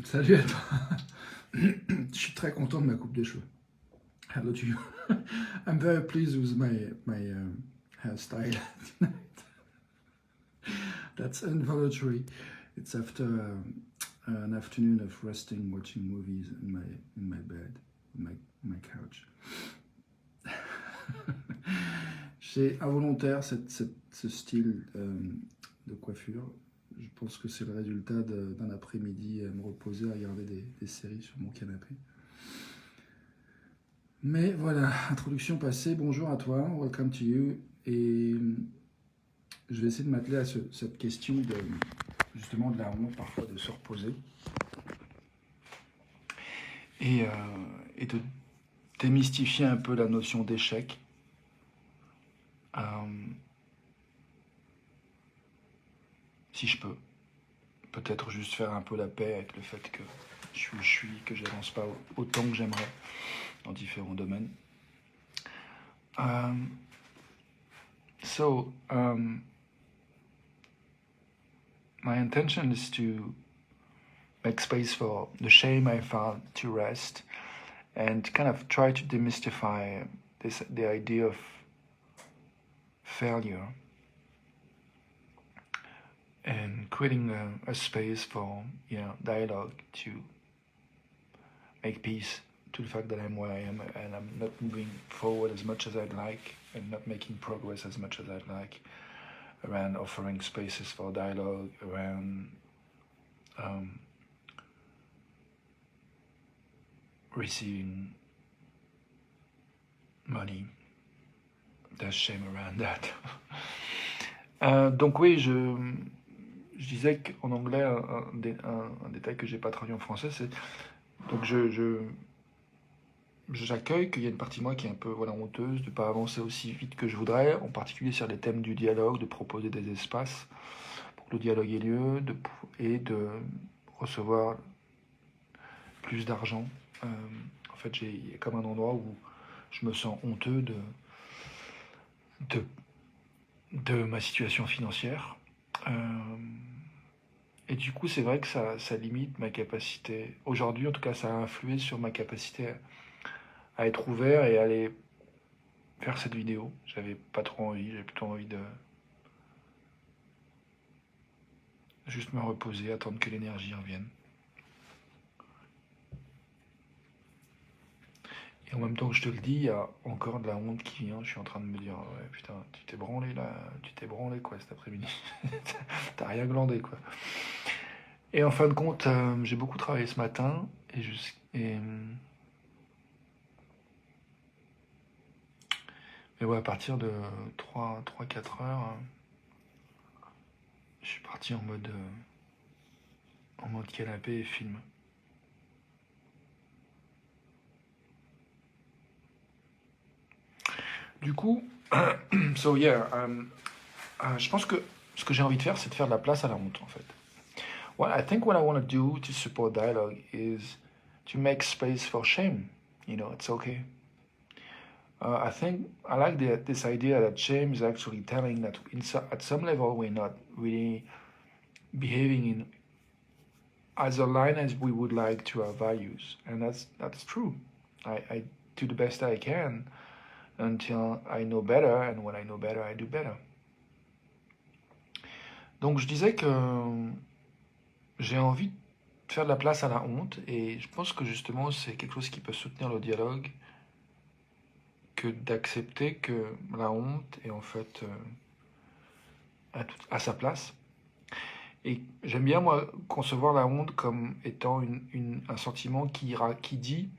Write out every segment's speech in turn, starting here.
Salut à toi. Je suis très content de ma coupe de cheveux. Hello to you. I'm very pleased with my hairstyle tonight. That's involuntary. It's after an afternoon of resting, watching movies in my bed, my couch. C'est involontaire ce style de coiffure. Je pense que c'est le résultat d'un après-midi à me reposer, à regarder des séries sur mon canapé. Mais voilà, introduction passée, bonjour à toi, welcome to you. Et je vais essayer de m'atteler à cette question justement de la honte, parfois de se reposer. Et de démystifier un peu la notion d'échec. Si je peux. Peut-être juste faire un peu la paix avec le fait que je suis, que j'avance pas autant que j'aimerais dans différents domaines. My intention is to make space for the shame I found to rest and kind of try to demystify the idea of failure and creating a space for dialogue to make peace to the fact that I'm where I am and I'm not moving forward as much as I'd like and not making progress as much as I'd like around offering spaces for dialogue, around receiving money. There's shame around that. Donc oui, je disais qu'en anglais, un détail que j'ai pas traduit en français, c'est donc j'accueille qu'il y a une partie de moi qui est un peu honteuse de ne pas avancer aussi vite que je voudrais, en particulier sur les thèmes du dialogue, de proposer des espaces pour que le dialogue ait lieu et de recevoir plus d'argent. En fait, il y a comme un endroit où je me sens honteux de ma situation financière. Et du coup, c'est vrai que ça limite ma capacité. Aujourd'hui, en tout cas, ça a influé sur ma capacité à être ouvert et à aller faire cette vidéo. J'avais pas trop envie, j'avais plutôt envie de juste me reposer, attendre que l'énergie revienne. Et en même temps que je te le dis, il y a encore de la honte qui vient. Je suis en train de me dire, ouais putain, tu t'es branlé là, quoi cet après-midi. T'as rien glandé quoi. Et en fin de compte, j'ai beaucoup travaillé ce matin et ouais, à partir de 3-4 heures, je suis parti en mode canapé et film. Du coup, je pense que ce que j'ai envie de faire, c'est de faire de la place à la honte, en fait. I think what I want to do to support dialogue is to make space for shame. It's okay. I think I like this idea that shame is actually telling that at some level we're not really behaving as aligned as we would like to our values, and that's true. I do the best I can until I know better, and when I know better, I do better. Donc je disais que j'ai envie de faire de la place à la honte, et je pense que justement c'est quelque chose qui peut soutenir le dialogue, que d'accepter que la honte est en fait à sa place. Et j'aime bien, moi, concevoir la honte comme étant un sentiment qui dit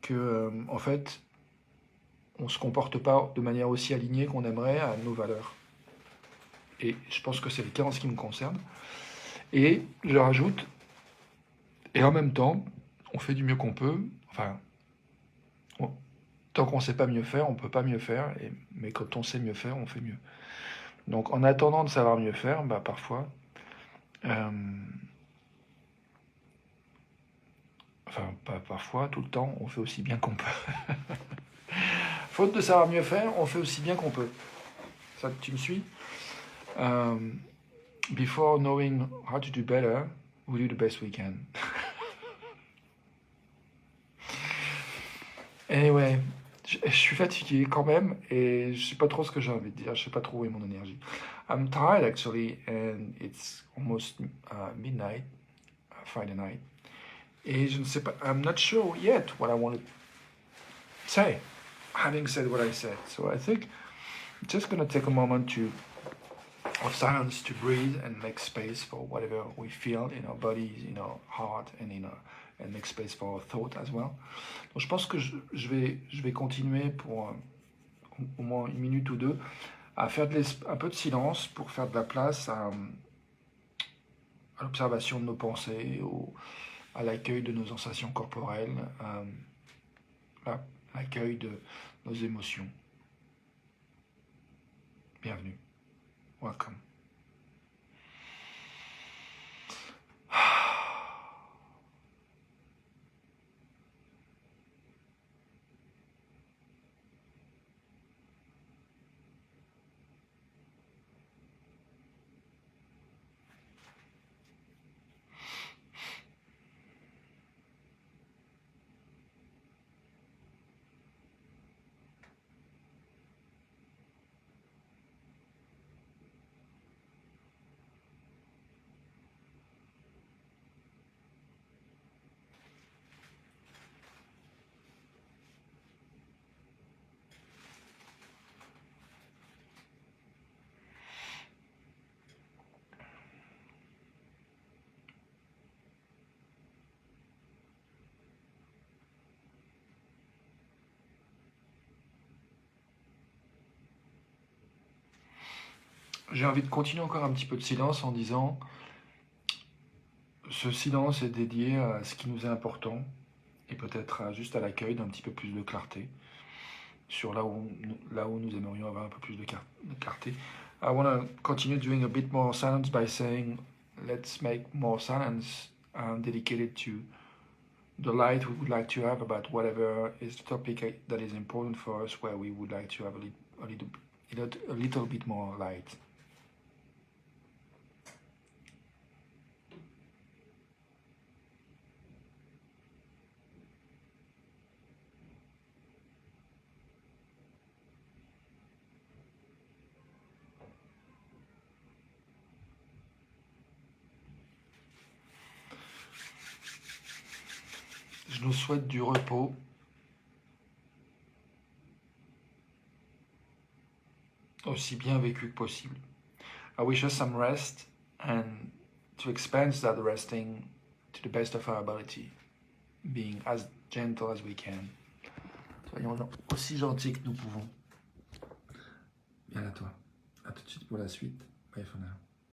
que, en fait, on ne se comporte pas de manière aussi alignée qu'on aimerait à nos valeurs. Et je pense que c'est le cas en ce qui me concerne. Et je rajoute, et en même temps, on fait du mieux qu'on peut. Enfin, tant qu'on ne sait pas mieux faire, on ne peut pas mieux faire. Mais quand on sait mieux faire, on fait mieux. Donc, en attendant de savoir mieux faire, parfois... pas parfois, tout le temps, on fait aussi bien qu'on peut. Faute de savoir mieux faire, on fait aussi bien qu'on peut. Ça, tu me suis? Before knowing how to do better, we do the best we can. Anyway, je suis fatigué quand même et je sais pas trop ce que j'ai envie de dire. Je sais pas trop où est mon énergie. I'm tired actually, and it's almost midnight, Friday night. Et je ne sais pas. I'm not sure yet what I want to say. Having said what I said, so I think I'm just gonna take a moment of silence to breathe and make space for whatever we feel in our bodies, in our heart, and make space for our thought as well. Donc je pense que je vais continuer pour au moins une minute ou deux à faire un peu de silence pour faire de la place à l'observation de nos pensées, à l'accueil de nos sensations corporelles, à l'accueil de nos émotions. Bienvenue. Welcome. J'ai envie de continuer encore un petit peu de silence en disant ce silence est dédié à ce qui nous est important et peut-être juste à l'accueil d'un petit peu plus de clarté sur là où nous aimerions avoir un peu plus de clarté. I want to continue doing a bit more silence by saying let's make more silence dedicated to the light we would like to have about whatever is the topic that is important for us, where we would like to have a little bit more light. Je nous souhaite du repos. Aussi bien vécu que possible. I wish us some rest and to expense that resting to the best of our ability, being as gentle as we can. Soyons aussi gentils que nous pouvons. Bien à toi. À tout de suite pour la suite. Bye for now.